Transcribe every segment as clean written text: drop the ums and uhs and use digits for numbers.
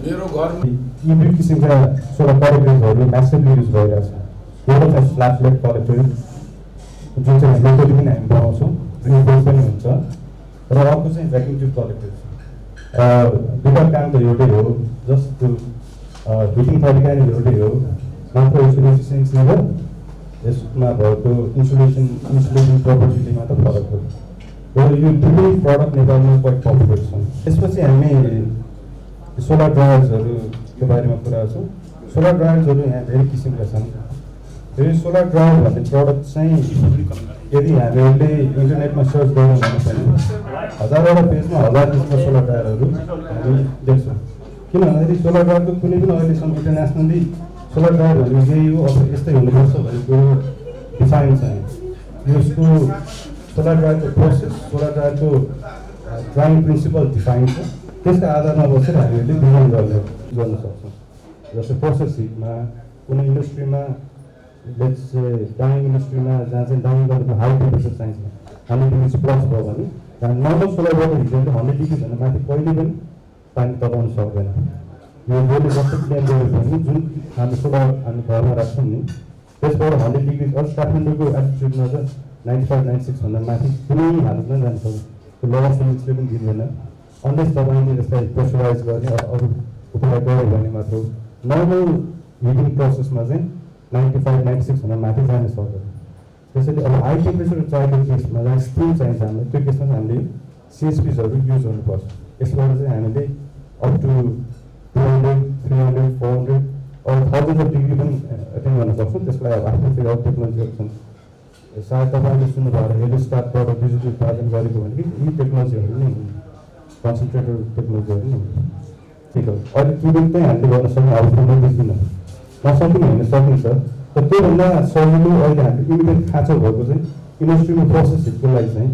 मेरो घरमा यी दुई किसिमका सोलर कलेक्टर्सहरू म्यासिभली युज भइरहेछ। एउटा छ स्ल्याब प्लेट कलेक्टर जुन चाहिँ लोकली पनि हामी बनाउँछौँ, रिन्युएबल पनि हुन्छ, र अर्को चाहिँ भ्याक्युम ट्युब कलेक्टर्स। दुईवटा काम त एउटै हो, जस्ट त्यो हिटिङ तरिका नै एउटै हो, मात्र यसको एफिसियन्सी र यसमा भएको इन्सुलेसन प्रोपर्टीले मात्र फरक हो। र यो दुवै प्रडक्ट नेपालमा क्वाइट पपुलर छन्। त्यसपछि हामी सोलर ड्रायर्सहरूको बारेमा कुरा गर्छौँ। सोलर ड्रायर्सहरू यहाँ धेरै किसिमका छन्। यो सोलर ड्रायर भन्ने प्रडक्ट चाहिँ यदि हामीहरूले इन्टरनेटमा सर्च गऱ्यौँ भने पनि हजारवटा पेजमा 1000 किसिमका सोलर ड्रायरहरू हामी देख्छौँ। किन भन्दाखेरि सोलर ड्रायरको कुनै पनि अहिलेसम्म इन्टरनेसनली सोलर ड्रायर भनेको यही हो, अब यस्तै हुनुपर्छ भन्ने कुरो डिफाइन छ। यसको सोलर ड्रायरको प्रोसेस, सोलर ड्रायरको ड्राइङ प्रिन्सिपल डिफाइन छ। त्यसका आधारमा बसेर हामीहरूले डिजाइन गर्न सक्छौँ। जस्तै प्रोसेस हिटमा कुनै इन्डस्ट्रीमा डाइङ इन्डस्ट्रीमा जहाँ चाहिँ डाइङ गर्नुको हाई टेम्परेचर चाहिन्छ, 100 डिग्री प्लस भयो भने नर्मल सोलर वाटर हिटरले 100 डिग्रीभन्दा माथि कहिले पनि पानी तताउन सक्दैन। यो जसले जस्तो प्लेन गऱ्यो भने जुन हामी सोलर हामी घरमा राख्छौँ नि, त्यसबाट 100 डिग्री अरू काठमाडौँको एल्टिट्युडमा चाहिँ 95-96 भन्दा माथि कुनै हालतमा जान सक्छ। त्यो लोवर फिजिक्सले पनि दिँदैन, अनलेस तपाईँले यसलाई प्रेसराइज गर्ने अरू उपाय गऱ्यो भने मात्र। नर्मल हिटिङ प्रोसेसमा चाहिँ 95-96 भन्दा माथि जान सक्दैन। त्यसैले अब हाई टेम्परेचर चाहिएको केसमा जहाँ स्टिम चाहिन्छ हामीलाई, त्यो केसमा चाहिँ हामीले सिएसपीजहरू युज गर्नुपर्छ। यसबाट चाहिँ हामीले अप टु 200, 300, 400 अरू थाउजन्ड अफ डिग्री पनि एटेन्ड गर्न सक्छौँ। त्यसलाई अब आफ्नो फेरि अरू टेक्नोलोजीहरू छन्। सायद तपाईँले सुन्नुभयो हेलिस्टारबाट बिजुली उत्पादन गरेको भनेको यी टेक्नोलोजीहरू नै हुन्, कन्सन्ट्रेटर टेक्नोलोजीहरू नै हुन्। ठिक हो, अहिले तुरुन्तै चाहिँ हामीले गर्न सक्ने अवस्थामा देखिन, नसकिने हुन सकिन्छ। तर त्योभन्दा सजिलो अहिले हामीले इमिडिएट खाँचो भएको चाहिँ इन्डस्ट्रीको प्रोसेस हिटको लागि चाहिँ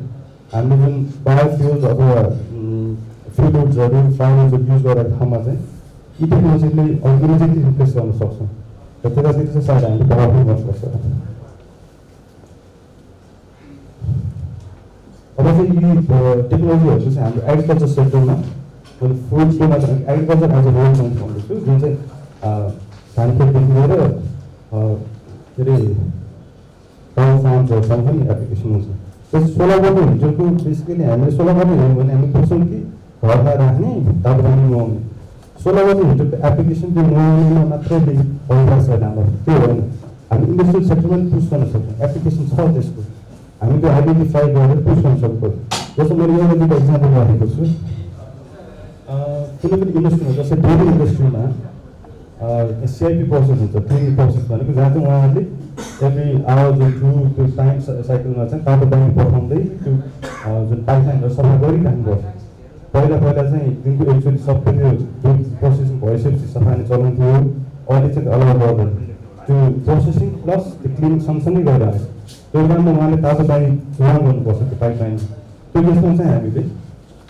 हामीले जुन बायोफ्युल्स अथवा फ्युल्सहरू फाइनल्सहरू युज गरेको ठाउँमा चाहिँ यी टेक्नोलोजीले इमिडिएटली रिप्लेस गर्न सक्छौँ। र त्यतातिर चाहिँ सायद हामीले डेभलपमेन्ट गर्नुपर्छ। अब चाहिँ यी टेक्नोलोजीहरू चाहिँ हाम्रो एग्रिकल्चर सेक्टरमा फुडको मात्र एग्रिकल्चर एज अ रोल भन्दैछु, जुन चाहिँ धान खेतदेखि लिएर के अरे गाउँ फार्म्सहरूसँग पनि एप्लिकेसन हुन्छ। त्यस सोलर वाटर हिटरको बेसिकली हामीले सोलर वाटर हेऱ्यौँ भने हामी बुझ्छौँ कि घरमा राख्ने तातो पानी नुहाउने। सोलर वाटर हिटरको एप्लिकेसन त्यो नुहाउनेमा मात्रै भइरहेको छ हाम्रो, त्यो होइन। हामी इन्डस्ट्रियल सेक्टरमा पनि पुस गर्न सक्छौँ, एप्लिकेसन छ त्यसको, हामी त्यो आइडेन्टिफाई गरेर पुस गर्न सक्छौँ। जस्तो मैले एउटा दुईवटा इक्जाम्पल राखेको छु। कुनै पनि इन्डस्ट्रीमा जस्तै डेरी इन्डस्ट्रीमा सिआइपी प्रोसेस हुन्छ। ट्रेनिङ प्रोसेस भनेको जहाँ चाहिँ उहाँहरूले एभ्री आवर जुन त्यो टाइम साइकलमा चाहिँ तातो पानी पठाउँदै त्यो जुन पाइपलाइनहरू सफा गरिराख्नुपर्छ। पहिला चाहिँ दिनको एक्चुअली सबै त्यो प्रोसेसिङ भइसकेपछि सफा नै चलाउँथ्यो, अहिले चाहिँ अलाउ गर्दैन। त्यो प्रोसेसिङ प्लस त्यो क्लिनिङ सँगसँगै गरिरहेको छ। त्यो काममा उहाँले तातो पानी रन गर्नुपर्छ त्यो पाइपलाइन। त्यो केसमा चाहिँ हामीले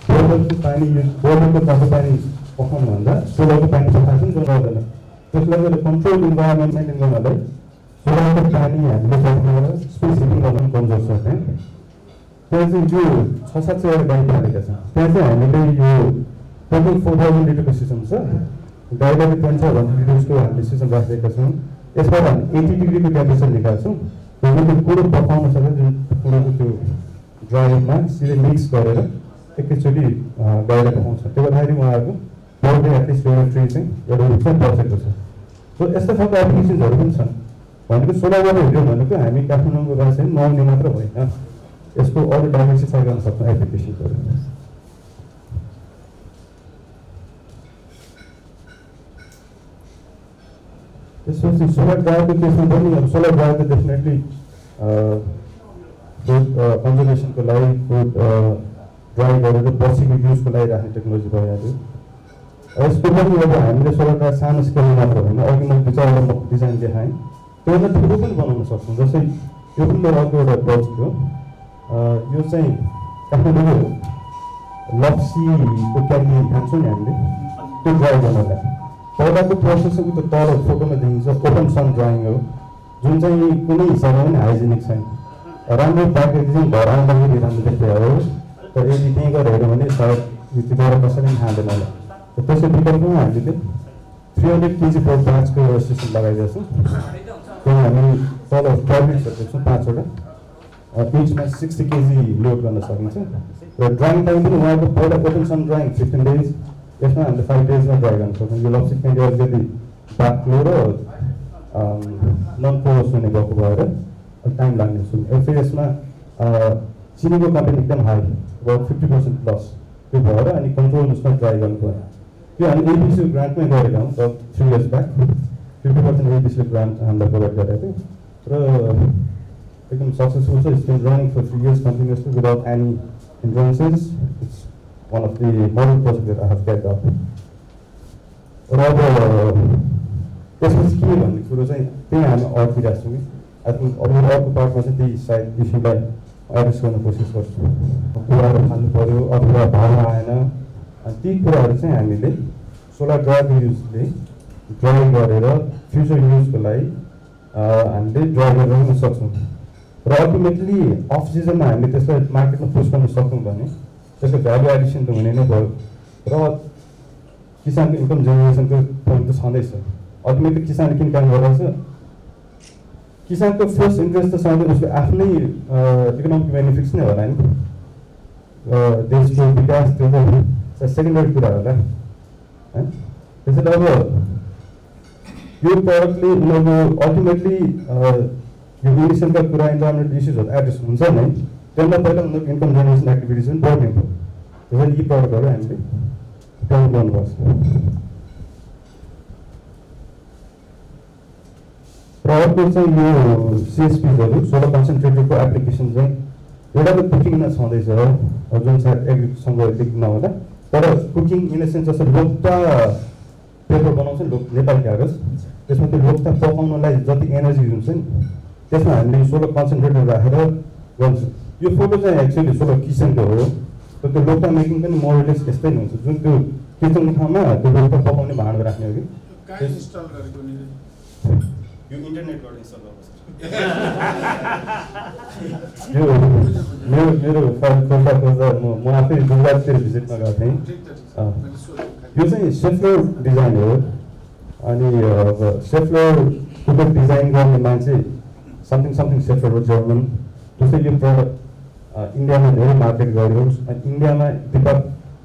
बोरवेलको पानी बोरवेलको तातो पानी पठाउनुभन्दा सोलरको पानी पठाएको पनि गर्दैन। त्यसलाई चाहिँ कन्ट्रोल इन्भाइरोमेन्ट मेन्टेन गर्नलाई सोलरको पानी हामीले पठाएर स्पेस हिटिङ गर्न पनि कमजोर छ। त्यहाँ चाहिँ यो 600-700 वटा गाई पालेका छन्। त्यहाँ चाहिँ हामीले यो टोटल 4000 लिटरको सिस्टम छ। गाईलाई 10,000 लिटर्सको हामीले सिस्टम राखिरहेका छौँ। यसबाट हामी 80 डिग्रीको टेम्परेचर लिएका छौँ। हामीले कुरो पकाउन सक्छ, जुन कुरोको त्यो ड्रायरमा सिधै मिक्स गरेर एकैचोटि गाईलाई पकाउँछ। त्यो गर्दाखेरि उहाँहरूको पर डे एटलिस्ट एउटा ट्री चाहिँ एउटा रुखमा बसेको छ। सो यस्तो खालको एप्लिकेसन्सहरू पनि छन्। भनेको सोलर वाटर हिटर भनेको हामी काठमाडौँको चाहिँ नआउने मात्र होइन, यसको अरू डाइभर्सिफाई गर्न सक्छौँ एप्लिकेसन्सहरू। त्यसपछि सोलर ड्रायरको केसमा पनि अब सोलर ड्रायर त डेफिनेटली फुड कन्जर्भेसनको लागि फुड ड्राई गरेर बसीको युजको लागि राख्ने टेक्नोलोजी भइहाल्यो। यसको पनि अब हामीले सोलर ड्रायर सानो स्केलमा मात्र होइन, अघि मैले 2-4वटा डिजाइन देखाएँ, त्योभन्दा ठुलो पनि बनाउन सक्छौँ। जस्तै यो पनि मेरो अर्को एउटा प्रोजेक्ट हो। यो चाहिँ काठमाडौँको लप्सीको क्यान्डी खान्छौँ नि हामीले, त्यो ड्राई गर्नलाई पहिलाको प्रोसेस चाहिँ उयो तल फोटोमा देखिन्छ ओपन सन ड्राइङ हो, जुन चाहिँ कुनै हिसाबमा पनि हाइजेनिक छैन। राम्रो प्याकेजिङ घर आउँदाखेरि राम्रो देख्दै हो, तर यदि त्यहीँ गएर हेऱ्यो भने सायद त्यतिबाट कसैले पनि खाँदैन होला। त्यसको विकल्पमा हामीले 300 kg पर ब्याचको रेस्ट्रिक्सन लगाइदिएको छौँ। त्यहाँ हामी तल टर्मिट्सहरू देख्छौँ 5वटा, इचमा 60 kg लोड गर्न सकिन्छ र ड्राइङ टाइम पनि उहाँको पहिला ओपन सन ड्राइङ 15 days, यसमा हामीले 5 daysमा ड्राई गर्न सक्छौँ। यो लप्सी क्यान्डी अलिकति बाक्लो र नन पोरस हुने भएको भएर टाइम लाग्ने छु। फेरि यसमा चिनीको कन्टेन्ट एकदम हाई, about 50% प्लस त्यो भएर अनि कन्ट्रोल उसमा ट्राई गर्नु पर्यो। त्यो हामी एबिसी ग्रान्टमै गरेका हौँ 3 years ब्याक, 50% एबिसी ग्रान्ट हामीलाई प्रोभाइड गरेको थियो र एकदम सक्सेसफुल छ। It's been running for 3 years continuously without any hindrances. It's one of the model project that I have kept up. र अब त्यसपछि के भन्ने कुरो चाहिँ त्यही हामी अड्किरहेको छौँ कि आई थिङ्क अब अर्को पार्टमा चाहिँ त्यही सायद इस्युलाई एड्रेस गर्ने कोसिस गर्छु। कुराहरू खानु पऱ्यो, अथवा भाडा आएन, अनि ती कुराहरू चाहिँ हामीले सोलर ड्राइभ युजले ड्राई गरेर फ्युचर युजको लागि हामीले ड्राई गर्न सक्छौँ र अल्टिमेटली अफ सिजनमा हामीले त्यसलाई मार्केटमा पुस गर्न सक्छौँ भने त्यसको भ्यालु एडिसन त हुने नै भयो र किसानको इन्कम जेनेरेसनको पोइन्ट त छँदैछ। अल्टिमेटली किसानले किन काम गरिरहेछ, किसानको फर्स्ट इन्ट्रेस्ट त सधैँ उसको आफ्नै इकोनोमिक बेनिफिट्स नै होला नि, देशको विकास त्यो त सेकेन्डरी कुरा होला है। त्यसैले अब यो प्रडक्टले उनीहरूको अल्टिमेटली यो इनिसियलका कुरा इन्भाइरोमेन्टल इस्युजहरू एड्रेस हुन्छ नै, त्यसमा पहिला उनीहरूको इन्कम जेनेरेसन एक्टिभिटिज पनि बढ्ने भयो। त्यसैले यी प्रडक्टहरू हामीले प्रमोट गर्नुपर्छ। र अर्को चाहिँ यो सिएसपीहरू सोलर कन्सन्ट्रेटरको एप्लिकेसन चाहिँ एउटा त कुकिङमा छँदैछ जुन सायद एग्रिकल्चरसँग लिङ्क नहुँदा, तर कुकिङ इन द सेन्स जस्तो लोक्ता पेपर बनाउँछ नि नेपाली कागज, त्यसमा त्यो लोक्ता पकाउनलाई जति एनर्जी हुन्छ नि त्यसमा हामीले सोलर कन्सन्ट्रेटर राखेर गर्छौँ। यो फोटो चाहिँ एक्चुअली सोलर किचनको हो, तर त्यो लोक्ता मेकिङ पनि मोरलेस यस्तै हुन्छ, जुन त्यो किचनको ठाउँमा त्यो लोक्ता पकाउने भाँडो राख्ने हो कि यो इन्टरनेटबाट इन्स्टल गर्छ। यो मेरो फाइल खोल्दा म आफै गुजराततिर भिजिटमा गएको थिएँ। यो चाहिँ सेफ्लर डिजाइन हो अनि सेफ्लरको डिजाइन गर्ने मान्छे समथिङ सेफ्लर हो जर्मन। जस्तै यो प्रडक्ट इन्डियामा धेरै मार्केट गर्यो अनि इन्डियामा दिपक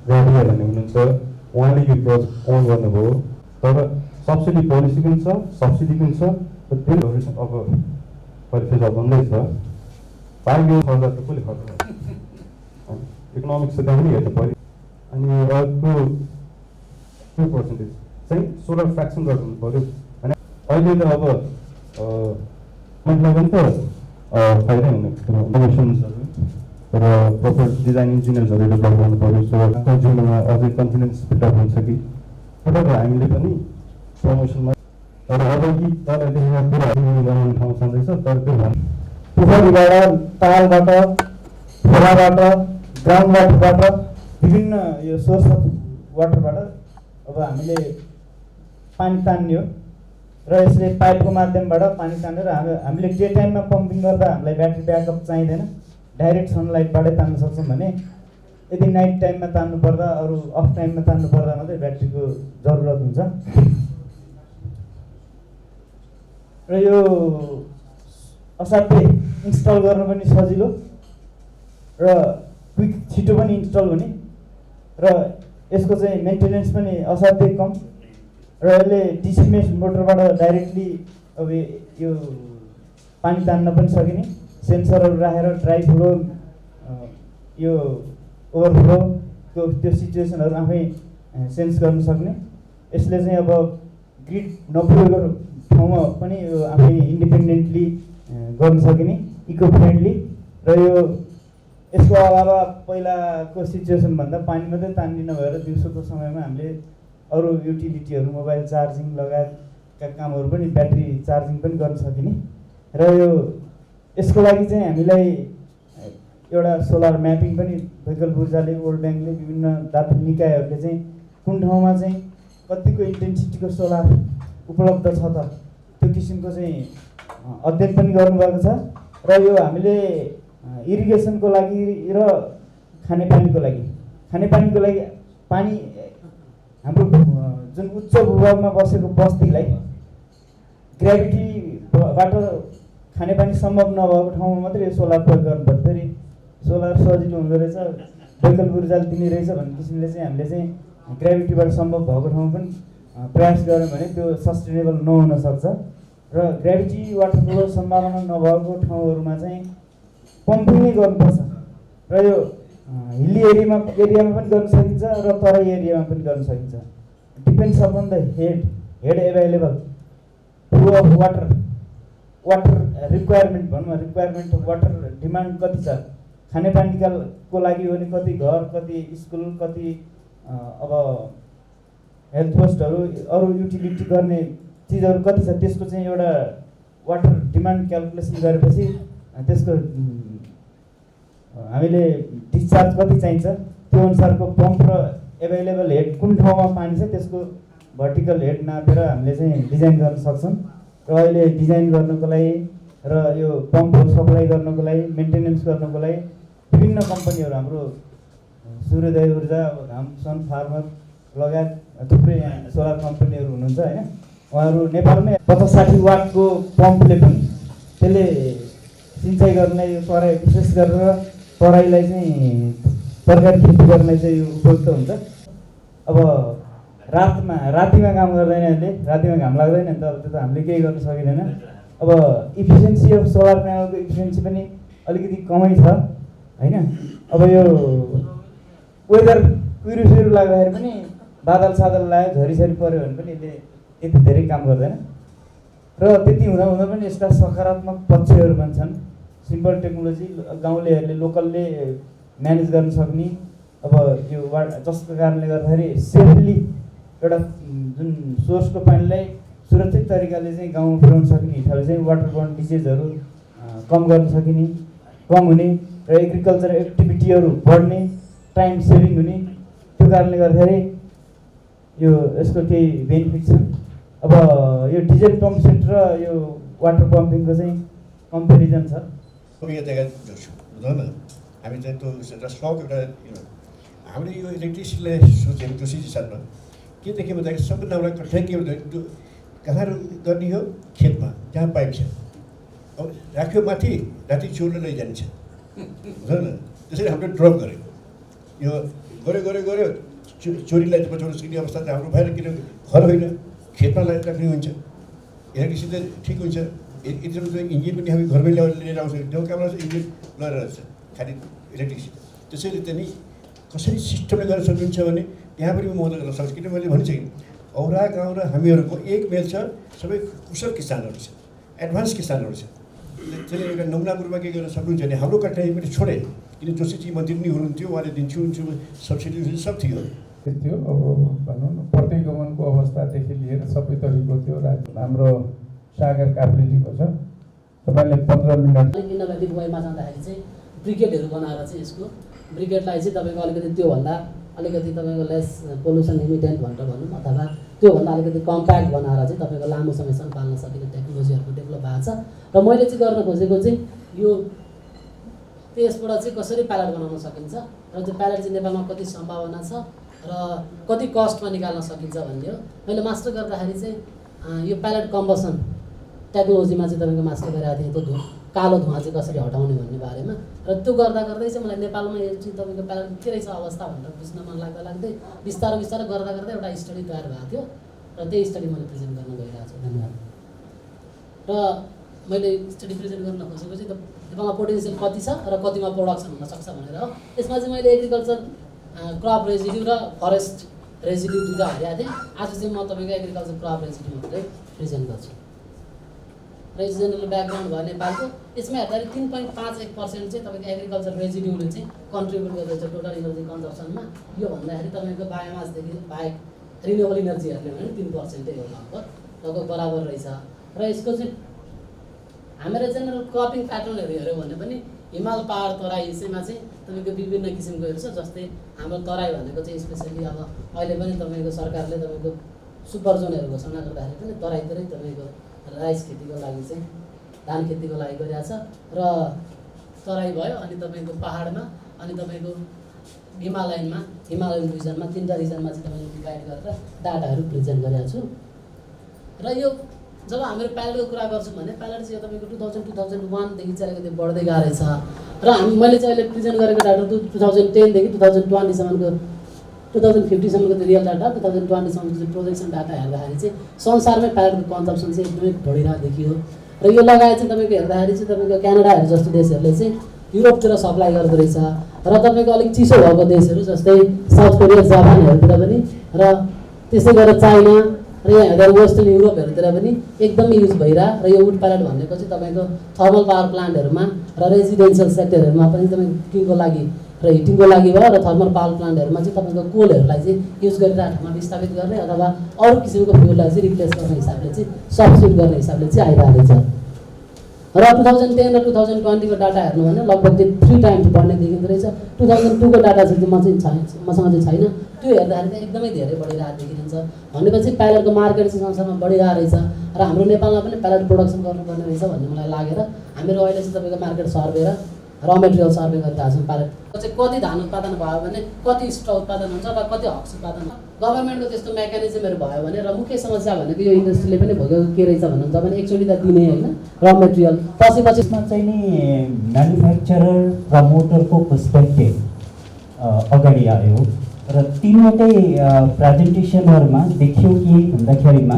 रेडिया भन्ने हुनुहुन्छ, उहाँले यो प्रोजेक्ट ओन गर्नुभयो। तर सब्सिडी पोलिसी पनि छ, सब्सिडी पनि छ, त्यसहरू अब कहिले फेज बन्दैछ। 5 years खर्च त कसले खर्च गर्छ, इकोनोमिक्स त पनि हेर्नु पऱ्यो। अनि अर्को 2% चाहिँ सोलर फ्र्याक्सन गर्नु पऱ्यो। अनि अहिले त अब मतलब पनि त फाइदै हुने इनोभेसन्सहरू र प्रपर डिजाइन इन्जिनियर्सहरू डेभलप गर्नु पऱ्यो। सो कन्ज्युमरमा अझै कन्फिडेन्स बिल्डअप हुन्छ कि तर हामीले पनि प्रमोसनमा तर अब कि तपाईँले यहाँ कुराहरू बनाउने ठाउँ छँदैछ। तर त्यो पोखरीबाट, तालबाट, खोलाबाट, ग्राउन्ड वाटरबाट, विभिन्न यो सोर्स अफ वाटरबाट अब हामीले पानी तान्ने हो र यसले पाइपको माध्यमबाट पानी तानेर हामीले डे टाइममा पम्पिङ गर्दा हामीलाई ब्याट्री ब्याकअप चाहिँदैन, डाइरेक्ट सनलाइटबाटै तान्न सक्छौँ भने यदि नाइट टाइममा तान्नु पर्दा अरू अफ टाइममा तान्नु पर्दा मात्रै ब्याट्रीको जरुरत हुन्छ। र यो असाध्यै इन्स्टल गर्न पनि सजिलो र क्विक छिटो पनि इन्स्टल हुने र यसको चाहिँ मेन्टेनेन्स पनि असाध्यै कम र यसले डिसी मोटरबाट डाइरेक्टली अब यो पानी तान्न पनि सकिने, सेन्सरहरू राखेर ड्राई फ्लो यो ओभरफ्लो त्यो सिचुएसनहरू आफै सेन्स गर्न सक्ने। यसले चाहिँ अब ग्रिड नपुगेको ठाउँमा पनि यो आफै इन्डिपेन्डेन्टली गर्न सकिने, इको फ्रेन्डली। र यो यसको अलावा पहिलाको सिचुएसन भन्दा पानी मात्रै तान्ने नभएर दिउँसोको समयमा हामीले अरू युटिलिटीहरू मोबाइल चार्जिङ लगायतका कामहरू पनि ब्याट्री चार्जिङ पनि गर्न सकिने। र यो यसको लागि चाहिँ हामीलाई एउटा सोलर म्यापिङ पनि वैकल्पिक ऊर्जाले, वर्ल्ड ब्याङ्कले, विभिन्न दार्जिलिङ निकायहरूले चाहिँ कुन ठाउँमा चाहिँ कतिको इन्टेन्सिटीको सोलर उपलब्ध छ त त्यो किसिमको चाहिँ अध्ययन पनि गर्नुभएको छ। र यो हामीले इरिगेसनको लागि र खानेपानीको लागि पानी हाम्रो जुन उच्च भूभागमा बसेको बस्तीलाई ग्राभिटीबाट खानेपानी सम्भव नभएको ठाउँमा मात्रै यो सोलर प्रयोग गर्नुपर्छ। फेरि सोलर सजिलो हुँदो रहेछ, वैकल्पिक ऊर्जाले दिने रहेछ भन्ने किसिमले चाहिँ हामीले चाहिँ ग्राभिटीबाट सम्भव भएको ठाउँमा पनि प्रयास गऱ्यौँ भने त्यो सस्टेनेबल नहुन सक्छ। र ग्राभिटी वाटर फ्लो सम्भावना नभएको ठाउँहरूमा चाहिँ पम्पिङ नै गर्नुपर्छ। र यो हिल्ली एरियामा पनि गर्न सकिन्छ र तराई एरियामा पनि गर्न सकिन्छ। Depends upon the head available flow of water requirement भनौँ, रिक्वायरमेन्ट अफ वाटर डिमान्ड कति छ, खानेपानीको लागि हो भने कति घर, कति स्कुल, कति अब हेल्थ पोस्टहरू, अरू युटिलिटी गर्ने चिजहरू कति छ, त्यसको चाहिँ एउटा वाटर डिमान्ड क्यालकुलेसन गरेपछि त्यसको हामीले डिस्चार्ज कति चाहिन्छ त्यो अनुसारको पम्प र एभाइलेबल हेड कुन ठाउँमा पानी छ त्यसको भर्टिकल हेड नापेर हामीले चाहिँ डिजाइन गर्न सक्छौँ। र अहिले डिजाइन गर्नको लागि र यो पम्पहरू सप्लाई गर्नको लागि, मेन्टेनेन्स गर्नको लागि विभिन्न कम्पनीहरू हाम्रो सूर्योदय ऊर्जा, घाम सन फार्मर लगायत थुप्रै यहाँ सोलर कम्पनीहरू हुनुहुन्छ होइन। उहाँहरू नेपालमै 50-60 वाटको पम्पले पनि त्यसले सिँचाइ गर्नलाई तराई, विशेष गरेर तराईलाई चाहिँ तरकारी खेती गर्नलाई चाहिँ यो उपयुक्त हुन्छ। अब रातिमा काम गर्दैन, यसले रातिमा घाम लाग्दैन नि त, अब त्यो त हामीले केही गर्न सकिँदैन। अब इफिसियन्सी अफ सोलर प्यानलको इफिसियन्सी पनि अलिकति कमै छ होइन। अब यो वेदर कुहिरो लाग्दाखेरि पनि बादल सादल लाग्यो, झरीसरी पऱ्यो भने पनि यसले यति धेरै काम गर्दैन। र त्यति हुँदा पनि यसका सकारात्मक पक्षहरू पनि छन्। सिम्पल टेक्नोलोजी गाउँलेहरूले लोकलले म्यानेज गर्न सक्ने, अब यो जसको कारणले गर्दाखेरि सेफली एउटा जुन सोर्सको पानीलाई सुरक्षित तरिकाले चाहिँ गाउँमा पुर्याउन सक्ने हिसाबले चाहिँ वाटर बोर्न डिजिजहरू कम गर्न सकिने, कम हुने र एग्रिकल्चर एक्टिभिटीहरू बढ्ने, टाइम सेभिङ हुने, त्यो कारणले गर्दाखेरि यो यसको केही बेनिफिट छन्। अब यो डिजेल पम्प सेट र यो वाटर पम्पिङको चाहिँ कम्पेरिजन छ। हामी चाहिँ त्यो स्लक एउटा हामीले यो इलेक्ट्रिसिटीलाई सोचेको त्यो सिचुएसनमा के देख्यो भन्दाखेरि सबभन्दा एउटा कठिनाइ के भन्दाखेरि त्यो कहाँ गर्ने हो, खेतमा जहाँ पाइप छ, अब राख्यो माथि, राति चोरले लैजान्छ हुँदैन। त्यसरी हामीले ड्रप गऱ्यो, यो गऱ्यो चोरीलाई बचाउन सक्ने अवस्था त हाम्रो भएन, किनभने घर होइन खेतमा राख्ने हुन्छ, इलेक्ट्रिसिटी ठिक हुन्छ। एकदम इन्जिन पनि हामी घरमै लिएर आउँछौँ, त्यो काममा इन्जिन लगेर आउँछ खालि इलेक्ट्रिसिटी। त्यसैले चाहिँ कसरी सिस्टमले गर्न सक्नुहुन्छ भने त्यहाँ पनि मद्दत गर्न सक्छ। किनभने मैले भनिसकेँ औरा गाउँ र हामीहरूको एक मेल छ, सबै कुशल किसानहरू छ, एडभान्स किसानहरू छ। त्यसले एउटा नमुनाको रूपमा के गर्न सक्नुहुन्छ भने हाम्रो कठिनाइ पनि छोडेँ, किन जोशीजी मन्त्री पनि हुनुहुन्थ्यो, उहाँले दिन्छु सब्सिडी सब थियो। थियो अब भनौँ न प्रतिगमनको अवस्थादेखि लिएर सबै तरिको थियो। हाम्रो सागर काफ्लेजीको छ, तपाईँले 15 मिनट इनोभेटिभ वेमा जाँदाखेरि चाहिँ ब्रिकेटहरू बनाएर चाहिँ यसको ब्रिकेटलाई चाहिँ तपाईँको अलिकति त्योभन्दा अलिकति तपाईँको लेस पोल्युसन इमिटेन्ट भनेर भनौँ, अथवा त्योभन्दा अलिकति कम्प्याक्ट बनाएर चाहिँ तपाईँको लामो समयसम्म पाल्न सकिने टेक्नोलोजीहरूको डेभलप भएको छ। र मैले चाहिँ गर्न खोजेको चाहिँ यो त्यसबाट चाहिँ कसरी प्यालेट बनाउन सकिन्छ र त्यो प्यालेट चाहिँ नेपालमा कति सम्भावना छ र कति कस्टमा निकाल्न सकिन्छ भन्ने हो। मैले मास्टर गर्दाखेरि चाहिँ यो प्यालेट कम्बसन टेक्नोलोजीमा चाहिँ तपाईँको मास्टर गरिरहेको थिएँ, त्यो कालो धुवा चाहिँ कसरी हटाउने भन्ने बारेमा। र त्यो गर्दा चाहिँ मलाई नेपालमा यो चाहिँ तपाईँको प्यालेट के रहेछ अवस्था भनेर बुझ्न मन लाग्दै बिस्तारै गर्दा एउटा स्टडी तयार भएको थियो र त्यही स्टडी मैले प्रेजेन्ट गर्न गइरहेको छु। धन्यवाद। र मैले स्टडी प्रेजेन्ट गर्न खोजेको चाहिँ नेपालमा पोटेन्सियल कति छ र कतिमा प्रोडक्सन हुनसक्छ भनेर हो। यसमा चाहिँ मैले एग्रिकल्चर क्रप रेजिड्यू र फरेस्ट रेजिड्यू दुईवटा हालेको थिएँ। आज चाहिँ म तपाईँको एग्रिकल्चर क्रप रेजिड्यू मात्रै प्रेजेन्ट गर्छु। र यो जेनरल ब्याकग्राउन्ड भयो नेपालको। यसमा हेर्दाखेरि 3.51% चाहिँ तपाईँको एग्रिकल्चर रेजिड्यूले चाहिँ कन्ट्रिब्युट गर्दैछ टोटल इनर्जी कन्जम्सनमा। यो भन्दाखेरि तपाईँको बायोमासदेखि बाहेक रिन्युएबल इनर्जीहरूले भने 3% हो लगभग बराबर रहेछ। र यसको चाहिँ हाम्रो जेनरल क्रपिङ प्याटर्नहरू हेऱ्यो भने पनि हिमाल पहाड तराई यसैमा चाहिँ तपाईँको विभिन्न किसिमकोहरू छ। जस्तै हाम्रो तराई भनेको चाहिँ स्पेसली अब अहिले पनि तपाईँको सरकारले तपाईँको सुपर जोनहरू घोषणा गर्दाखेरि पनि तराईतिरै तपाईँको राइस खेतीको लागि चाहिँ धान खेतीको लागि गरिरहेको छ। र तराई भयो, अनि तपाईँको पहाडमा, अनि तपाईँको हिमालयन रिजनमा 3टा रिजनमा चाहिँ तपाईँले डिभाइड गरेर डाटाहरू प्रेजेन्ट गरेको छु। र यो जब हाम्रो प्यालेटको कुरा गर्छौँ भने प्यालेट चाहिँ तपाईँको 2001 देखि चाहिँ अलिकति बढ्दै गएको रहेछ र मैले चाहिँ अहिले प्रेजेन्ट गरेको डाटा 2010 देखि 2020 सम्मको 2050 सम्मको त्यो रियल डाटा 2020 सम्मको चाहिँ प्रोजेक्सन डाटा हेर्दाखेरि चाहिँ संसारमै प्यालेटको कन्जम्सन चाहिँ एकदमै बढिरहेको देखियो। र यो लगायत चाहिँ तपाईँको हेर्दाखेरि चाहिँ तपाईँको क्यानाडाहरू जस्तो देशहरूले चाहिँ युरोपतिर सप्लाई गर्दो रहेछ र तपाईँको अलिक चिसो भएको देशहरू जस्तै साउथ कोरिया जापानहरूतिर पनि र त्यस्तै गरेर चाइना र यहाँ हेर्दा वेस्टर्न युरोपहरूतिर पनि एकदमै युज भइरहेको र यो वुड प्यालेट भनेको चाहिँ तपाईँको थर्मल पावर प्लान्टहरूमा र रेजिडेन्सियल सेक्टरहरूमा पनि तपाईँको कुकिङको लागि र हिटिङको लागि भयो र थर्मल पावर प्लान्टहरूमा चाहिँ तपाईँको कोलहरूलाई चाहिँ युज गरिरहेको ठाउँमा विस्थापित गर्ने अथवा अरू किसिमको फ्युललाई चाहिँ रिप्लेस गर्ने हिसाबले चाहिँ सब्स्टिट्युट गर्ने हिसाबले चाहिँ आइरहेको छ। र 2010 र 2020 को डाटा हेर्नु भने लगभग चाहिँ 3 टाइम्स बढ्ने देखिँदो रहेछ। 2002 को डाटा चाहिँ मसँग चाहिँ छैन, त्यो हेर्दाखेरि चाहिँ एकदमै धेरै बढिरहेको देखिन्छ। भनेपछि प्यालेटको मार्केट चाहिँ संसारमा बढिरहेको रहेछ र हाम्रो नेपालमा पनि प्यालेट प्रोडक्सन गर्नुपर्ने रहेछ भन्ने मलाई लागेर हामीहरू अहिले चाहिँ तपाईँको मार्केट सर्वे र र मेटेरियल सर्वे गरिरहेको छौँ। प्यालेटको चाहिँ कति धान उत्पादन भयो भने कति स्ट्र उत्पादन हुन्छ वा कति हक्स उत्पादन हुन्छ। गभर्मेन्टको त्यस्तो मेकानिजमहरू भयो भने र मुख्य समस्या भनेको यो इन्डस्ट्रीले पनि भोगेको के रहेछ भन्नुहुन्छ भने एकचोटि त दिने होइन र मेटेरियल पछिमा चाहिँ नि म्यानुफ्याक्चरर प्रमोटरको पर्सपेक्टिभ अगाडि आयो र तीनवटै प्रेजेन्टेसनहरूमा देखियो कि भन्दाखेरिमा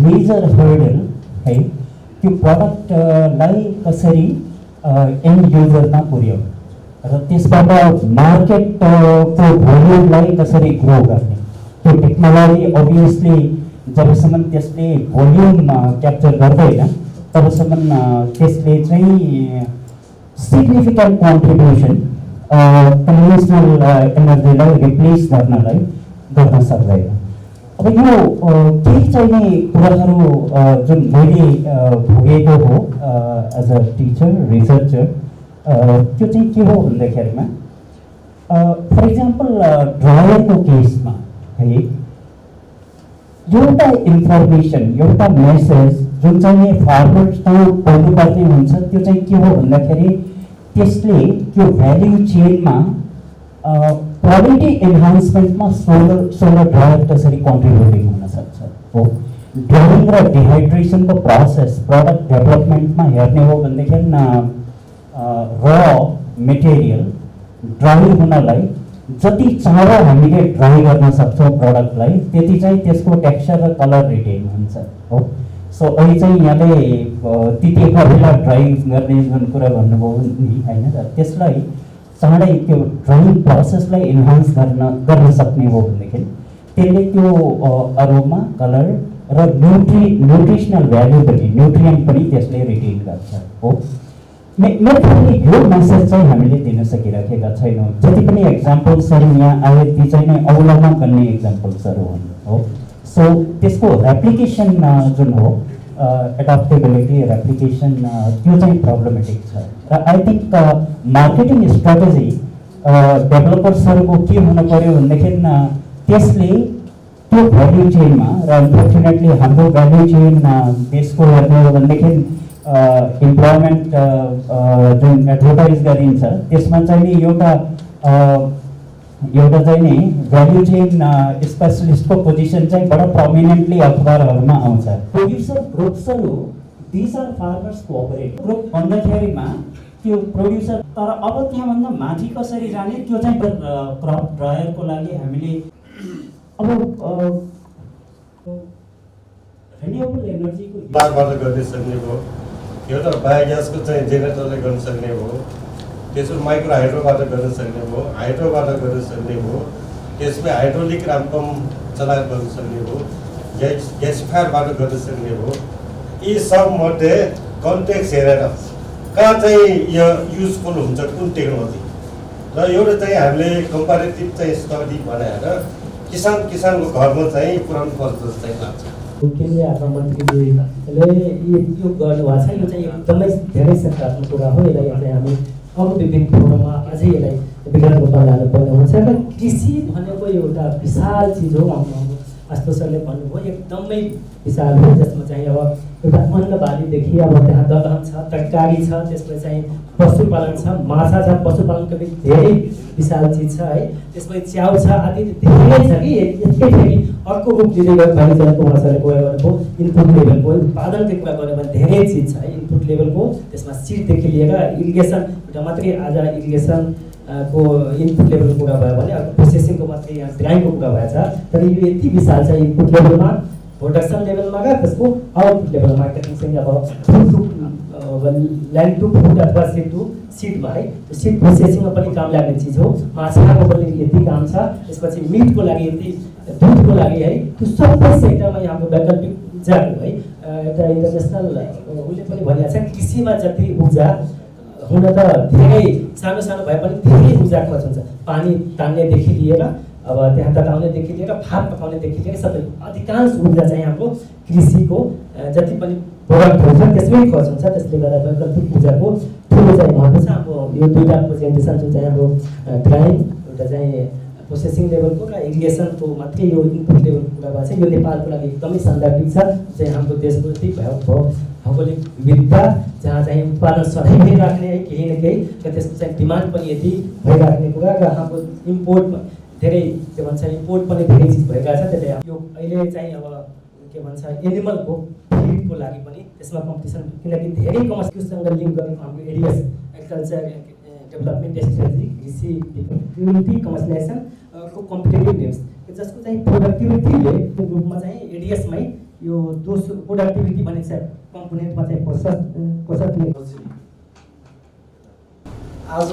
मेजर हर्डल है त्यो प्रडक्टलाई कसरी एन्ड युजरमा पुर्यायो र त्यसबाट मार्केटको भोल्युमलाई कसरी ग्रो गर्ने। त्यो टेक्नोलोजी अभियसली जबसम्म त्यसले भोल्युम क्याप्चर गर्दैन तबसम्म त्यसले चाहिँ सिग्निफिकेन्ट कन्ट्रिब्युसन कन्भेन्सनल एनर्जीलाई रिप्लेस गर्न सक्दैन। अब यो केही चाहिने कुराहरू जुन मैले भोगेको हो एज अ टिचर रिसर्चर त्यो चाहिँ के हो भन्दाखेरिमा फर इक्जाम्पल ड्रायरको केसमा है एउटा इन्फर्मेसन एउटा मेसेज जुन चाहिँ फार्मर्ससँग पुग्नुपर्ने हुन्छ त्यो चाहिँ के हो भन्दाखेरि त्यसले त्यो भ्याल्यु चेनमा क्वालिटी एन्हान्समेन्टमा सोलर ड्रायर कसरी कन्ट्रिब्युटिङ हुनसक्छ हो। ड्राइङ र डिहाइड्रेसनको प्रोसेस प्रडक्ट डेभलपमेन्टमा हेर्ने हो भनेदेखि र मेटेरियल ड्राई हुनलाई जति चाँडो हामीले ड्राई गर्न सक्छौँ प्रडक्टलाई त्यति चाहिँ त्यसको टेक्सचर र कलर रिटेन हुन्छ हो। सो अहिले चाहिँ यहाँले तितेको बेला ड्राई गर्ने जुन कुरा भन्नुभयो नि होइन त्यसलाई चाँडै त्यो ड्राइङ प्रोसेसलाई इन्हान्स गर्न सक्ने हो भनेदेखि त्यसले त्यो अरोमा कलर र न्युट्रिसनल भ्याल्यु पनि न्युट्रियन्ट पनि त्यसले रिटेन गर्छ हो। मेरो ख्यालले यो मेसेज चाहिँ हामीले दिन सकिराखेका छैनौँ। जति पनि एक्जाम्पल्सहरू यहाँ आए ती चाहिँ नै औलामा गर्ने एक्जाम्पल्सहरू हुन् हो। सो त्यसको रेप्लिकेसन जुन हो एडप्टेबिलिटी रेप्लिकेसन त्यो चाहिँ प्रब्लमेटिक छ र आई थिङ्क मार्केटिङ स्ट्राटेजी डेभलपर्सहरूको के हुनु पर्यो भनेदेखि त्यसले त्यो भ्याल्यु चेनमा र अनफर्चुनेटली हाम्रो भ्याल्यु चेन देशको हेर्ने हो भनेदेखि इम्प्लोइमेन्ट जुन एडभर्टाइज गरिन्छ त्यसमा चाहिँ नि एउटा चाहिँ नि भ्याल्यु चेन स्पेसलिस्टको पोजिसन चाहिँ बडा प्रोमिनेन्टली अखबारहरूमा आउँछ। प्रोड्युसर ग्रुप्सहरू this are farmers cooperative group भन्दाखेरिमा त्यो प्रोड्युसर तर अब त्यहाँभन्दा माथि कसरी जाने त्यो चाहिँ क्रप ड्रायरको लागि हामीले अब रिन्युएबल एनर्जीको बारबाट गर्न सक्ने भयो। एउटा बायोग्यासको चाहिँ जेनेरेटरले गर्न सक्ने भयो, त्यसो माइक्रो हाइड्रोबाट गर्न सक्ने भयो, हाइड्रोबाट गर्न सक्ने भयो, त्यसमै हाइड्रोलिक पम्प चलाएर गर्न सक्ने भयो, ग्यासिफायरबाट गर्न सक्ने भयो। यी सब मध्ये कन्टेक्स्ट हेरेर कहाँ चाहिँ यो युजफुल हुन्छ कुन टेक्नोलोजी र एउटा चाहिँ हामीले कम्पेरिटिभ चाहिँ स्टडी बनाएर किसानको घरमा चाहिँ पुऱ्याउनु पर्छ जस्तो चाहिँ लाग्छ। केन्द्रीय आर्थिक मन्त्रीले यो गर्नुभएको छ। यो चाहिँ एकदमै धेरै सकारात्मक कुरा हो। यसलाई चाहिँ हामी अरू विभिन्न ठाउँमा अझै यसलाई विकास रूपमा लानुपर्ने हुन्छ र कृषि भनेको एउटा विशाल चिज हो। आस्तो सरले भन्नुभयो एकदमै विशाल हो, जसमा चाहिँ अब एउटा अन्नबालीदेखि अब त्यहाँ दलहन छ, तरकारी छ, त्यसमा चाहिँ पशुपालन छ, माछा छ, पशुपालनको पनि धेरै विशाल चिज छ है, त्यसमा च्याउ छ आदि धेरै छ कि यस्तै थियो कि अर्को रूप लिँदै गयो वाणिज्यको उहाँहरूले कुरा गर्नुभयो इनपुट लेभलको उत्पादनको कुरा गर्यो भने धेरै चिज छ है, इनपुट लेभलको त्यसमा सिडदेखि लिएर इरिगेसन एउटा मात्रै आज इरिगेसन को इनपुट लेभलको कुरा भयो भने अर्को प्रोसेसिङको मात्रै यहाँ ड्राइङको कुरा भएछ, तर यो यति विशाल छ इनपुट लेभलमा, प्रोडक्सन लेभलमा र त्यसको आउटपुट लेभल मार्केटिङसँग अब ल्यान्ड टु फुड अथवा सिड टु सिडमा है, त्यो सिड प्रोसेसिङमा पनि काम लाग्ने चिज हो, माछाको पनि यति काम छ, त्यसपछि मिटको लागि यति, दुधको लागि है, त्यो सबै सेक्टरमा यहाँको वैकल्पिक ऊर्जाको है एउटा इन्टरनेसनल उसले पनि भनिएको छ कृषिमा जति ऊर्जा हुन त धेरै सानो सानो भए पनि धेरै ऊर्जा खर्च हुन्छ, पानी तान्नेदेखि लिएर अब त्यहाँ तताउनेदेखि लिएर भात पकाउनेदेखि लिएर सबै अधिकांश ऊर्जा चाहिँ हाम्रो कृषिको जति पनि प्रोडक्ट हुन्छ त्यसमै खर्च हुन्छ, त्यसले गर्दा वैकल्पिक ऊर्जाको ठुलो चाहिँ महत्त्व छ। अब यो दुईवटा प्रेजेन्टेसन जुन चाहिँ हाम्रो ड्राइङ एउटा चाहिँ प्रोसेसिङ लेभलको र इरिगेसनको मात्रै यो इनपुट लेभलको कुरा भएको छ, यो नेपालको लागि एकदमै सान्दर्भिक छ, चाहिँ हाम्रो देशको भौगोलिक विविधता जहाँ चाहिँ उत्पादन सधैँ भइराख्ने है केही न केही र त्यसको चाहिँ डिमान्ड पनि यति भइराख्ने कुरा र हाम्रो इम्पोर्ट धेरै के भन्छ इम्पोर्ट पनि धेरै चिज भइरहेको छ, त्यसले यो अहिले चाहिँ अब के भन्छ एनिमलको फिडको लागि पनि त्यसमा कम्पिटिसन, किनकि धेरै कमर्सियलसँग लिङ्क गरेको हाम्रो एरियास एग्रिकल्चर डेभलपमेन्ट स्ट्रेटेजी कृषि प्युरिटी कमर्सियलाइजेसन को कम्पिटेटिभनेस जसको चाहिँ प्रोडक्टिभिटीले रूपमा चाहिँ एडिएसमै यो दोस्रो प्रोडक्टिभिटी भन्ने चाहिँ कम्पोनेन्टमा चाहिँ कसरी आज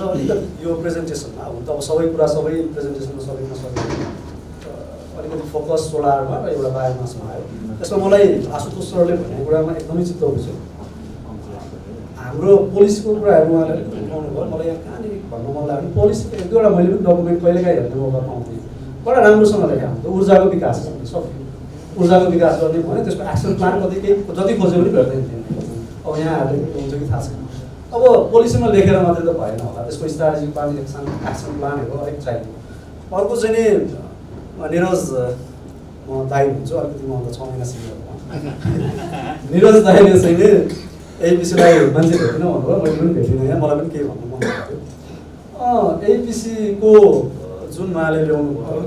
यो प्रेजेन्टेसनमा हुन त अब सबै कुरा सबै प्रेजेन्टेसनमा सबैमा सबै अलिकति फोकस सोलरमा र एउटा बायोमासमा आयो। त्यसमा मलाई आशुतोष सरले भनेको कुरामा एकदमै चित्त बुझ्यो। हाम्रो पोलिसीको कुराहरू उहाँले उठाउनु भयो, मलाई यहाँ कहाँनिर भन्नु मन लाग्यो पोलिसी एक दुईवटा मैले पनि डकुमेन्ट कहिलेकाहीँ हेर्ने मौका पाउँथेँ, बडा राम्रोसँग लेखेको हुन्छ ऊर्जाको विकास सक्यो, ऊर्जाको विकास गर्ने भने त्यसको एक्सन प्लान कति केही जति खोज्यो पनि भेट्दैन थिएन। अब यहाँहरूले हुन्छ कि थाहा छैन, अब पोलिसीमा लेखेर मात्रै त भएन होला, त्यसको स्ट्राटेजिक प्लान एक्सन प्लानहरू अलिक चाहियो। अर्को चाहिँ नि निरज म दाइ हुन्छु, अलिकति म त 6 महिना सिनियर निरज दाइले चाहिँ नि एपिसीलाई मान्छे भेटिन भन्नुभयो, मैले पनि भेटिनँ, यहाँ मलाई पनि केही भन्नु मन लाग्थ्यो। एपिसीको जुन उहाँले ल्याउनु भयो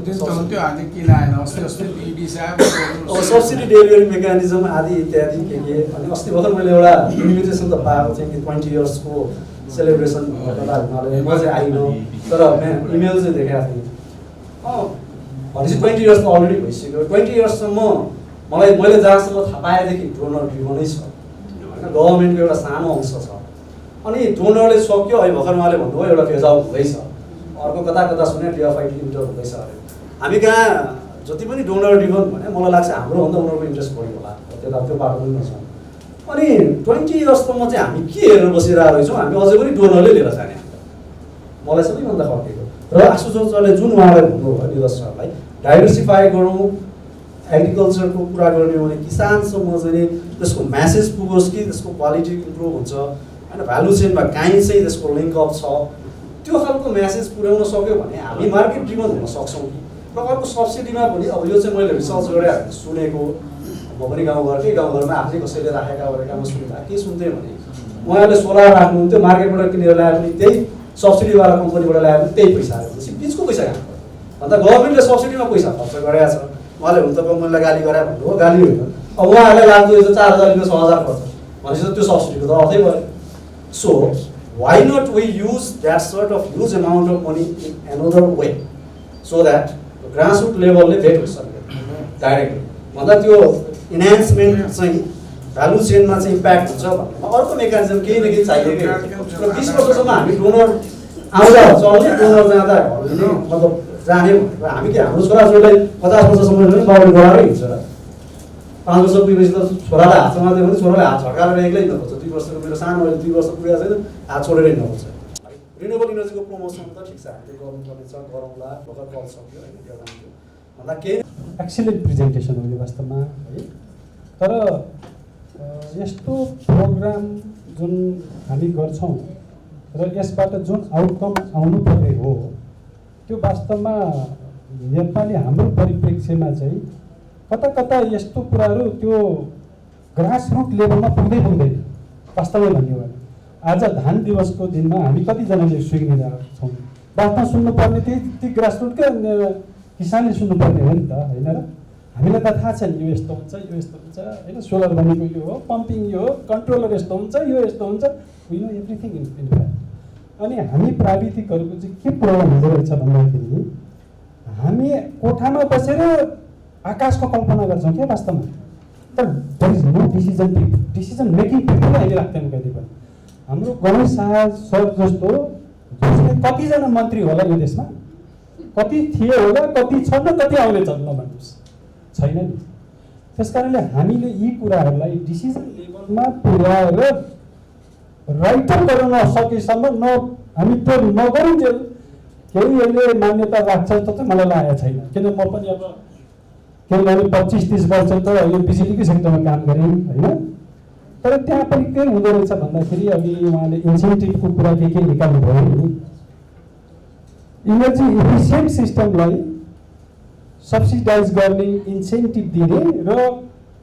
सब्सिडी डेलिभरी मेकानिजम आदि इत्यादि के अनि अस्ति भर्खर मैले एउटा इन्भिटेसन त पाएको थिएँ कि 20 इयर्सको सेलिब्रेसन गर्दा हुनाले म चाहिँ आइनँ, तर इमेल चाहिँ देखाएको थिएँ। भनेपछि 20 इयर्स त अलरेडी भइसक्यो, 20 इयर्ससम्म मैले जहाँसम्म थाहा पाएदेखि डोनर ड्रिभनै छ होइन, गभर्मेन्टको एउटा सानो अंश छ। अनि डोनरले सक्यो, अहिले भर्खर उहाँले भन्नुभयो एउटा फेज आउट हुँदैछ, अर्को कता कता सुने डिएफआई इन्टर हुँदैछ अरे। हामी कहाँ जति पनि डोनर ड्रिभन भने मलाई लाग्छ हाम्रोभन्दा उनीहरूको इन्ट्रेस्ट बढी होला, त्यो बाटो पनि नछ। अनि 20 इयर्ससम्म चाहिँ हामी के हेरेर बसिरहेको रहेछौँ, हामी अझै पनि डोनरले लिएर जाने मलाई सबैभन्दा खर्केको। र आशुतोषले जुन उहाँलाई भन्नुभयो निरज सरलाई डाइभर्सिफाई गरौँ एग्रिकल्चरको कुरा गर्ने हो भने किसानसम्म चाहिँ त्यसको म्यासेज पुगोस् कि त्यसको क्वालिटी इम्प्रुभ हुन्छ होइन, भ्यालु चेनमा काहीँ चाहिँ त्यसको लिङ्कअप छ, त्यो खालको म्यासेज पुर्याउन सक्यो भने हामी मार्केट ड्रिभन हुन सक्छौँ कि। र अर्को सब्सिडीमा पनि अब यो चाहिँ मैले रिसर्च गरेर सुनेको, म पनि गाउँघरमा आफै कसैले राखेका गरेका म सुन्दा के सुन्थेँ भने उहाँहरूले सोलर राख्नुहुन्थ्यो, मार्केटबाट किनेर ल्याए पनि त्यही सब्सिडीवाला कम्पनीबाट ल्याए पनि त्यही पैसा आयो, बिचको पैसा कहाँ भन्दा गभर्मेन्टले सब्सिडीमा पैसा खर्च गरेको छ। उहाँले हुन्छ मैले गाली गरे भन्नुभयो, गाली होइन, अब उहाँहरूलाई लाग्दो यो 4000 रुपियाँ 6000 खर्च भनेपछि त्यो सब्सिडीको त अर्थै भयो। So why not we use that sort of huge amount of money in another way so that grassroots level ले भेट सक्छ डाइरेक्टली भन्दा त्यो इन्हान्समेन्ट चाहिँ भ्यालु चेनमा चाहिँ इम्प्याक्ट हुन्छ भन्ने अर्को मेकानिजम केही न केही चाहिएकै हो। 20 वर्षसम्म हामी डोनर आउँदा चल्ने, डोनर जाँदा मतलब जाने भनेको हामी के हाम्रो छोराछोरीलाई 50 वर्षसम्म पनि बाउले गराएरै हिँड्छ र 5 वर्ष पुगेपछि त छोरालाई हात समात्यो भने छोरालाई हात झर्काएर एक्लै हिँड्न खोज्छ। 2 वर्षको मेरो सानो अहिले 2 वर्ष पुगेको छैन, हात छोडेर हिँड्न खोज्छ। रिन्युएबल इनर्जीको प्रमोसन त ठिक छ हामीले गर्नुपर्ने छ, गरौँला, भर्खर कल सक्यो होइन, एउटा भन्दा केही एक्सिलेन्ट प्रेजेन्टेसन हो यो वास्तवमा है। तर यस्तो प्रोग्राम जुन हामी गर्छौँ र यसबाट जुन आउटकम आउनुपर्ने हो त्यो वास्तवमा नेपाली हाम्रो परिप्रेक्ष्यमा चाहिँ कता कता यस्तो कुराहरू त्यो ग्रासरुट लेभलमा पुग्दैन वास्तवमै भन्यो भने। आज धान दिवसको दिनमा हामी कतिजनाले सुनिरहेका छौँ, बातमा सुन्नुपर्ने ती ग्रासरुटकै किसानले सुन्नुपर्ने हो नि त, होइन र? हामीलाई त थाहा छ नि यो यस्तो हुन्छ, यो यस्तो हुन्छ, होइन? सोलर भनेको यो हो, पम्पिङ यो हो, कन्ट्रोलर यस्तो हुन्छ, यो यस्तो हुन्छ, we know everything in fact. अनि हामी प्राविधिकहरूको चाहिँ के प्रब्लम हुँदो रहेछ भन्दाखेरि हामी कोठामा बसेर आकाशको कल्पना गर्छौँ क्या वास्तवमा, तर there is no decision making people अहिले राख्दैन कहिले पनि। हाम्रो गणेश शाह सर जस्तो जसले कतिजना मन्त्री होला यो देशमा, कति थिए होला, कति छन् र कति आउने छन् नभन्नुहोस्, छैन नि। त्यस कारणले हामीले यी कुराहरूलाई डिसिजन लेभलमा पुर्याएर राइटर गर्न सकेसम्म हामी त्यो नगरुन्जेल केही यसले मान्यता राख्छ जस्तो चाहिँ मलाई लागेको छैन। किन म पनि अब किनभने 25-30 वर्ष त यो बिजुलीकै सेक्टरमा काम गरेँ होइन, तर त्यहाँ पनि के हुँदो रहेछ भन्दाखेरि अघि उहाँले इन्सेन्टिभको कुरा के निकाल्नु भयो नि, इनर्जी इफिसियन्ट सिस्टमलाई सब्सिडाइज गर्ने, इन्सेन्टिभ दिने र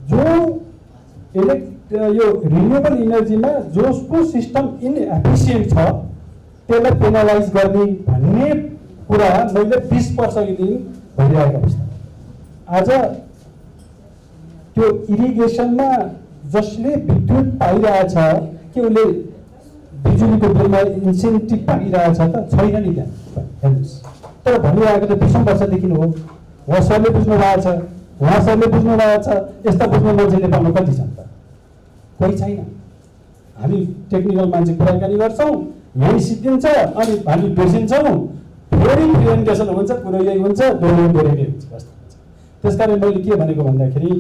जो यो रिन्युएबल इनर्जीमा जसको सिस्टम इनएफिसियन्ट छ त्यसलाई पेनलाइज गर्ने भन्ने कुरा मैले 20 वर्षदेखि भइरहेको अवस्था। आज त्यो इरिगेसनमा जसले विद्युत पाइरहेछ के उसले बिजुलीको बिलमा इन्सेन्टिभ पाइरहेछ त? छैन नि त्यहाँ, हेर्नुहोस्। तर भनिरहेको त 20 वर्षदेखि हो। उहाँ सरले बुझ्नु भएको छ, उहाँ सरले बुझ्नु भएको छ, यस्ता बुझ्ने मान्छे नेपालमा कति छन् त? कोही छैन। हामी टेक्निकल मान्छे कुराकानी गर्छौँ, यहीँ सिद्धिन्छ अनि हामी बिर्सिन्छौँ, फेरि प्रेजेन्टेसन हुन्छ, कुरो यही हुन्छ, दोहोऱ्याइ हुन्छ जस्तो हुन्छ। त्यस कारण मैले के भनेको भन्दाखेरि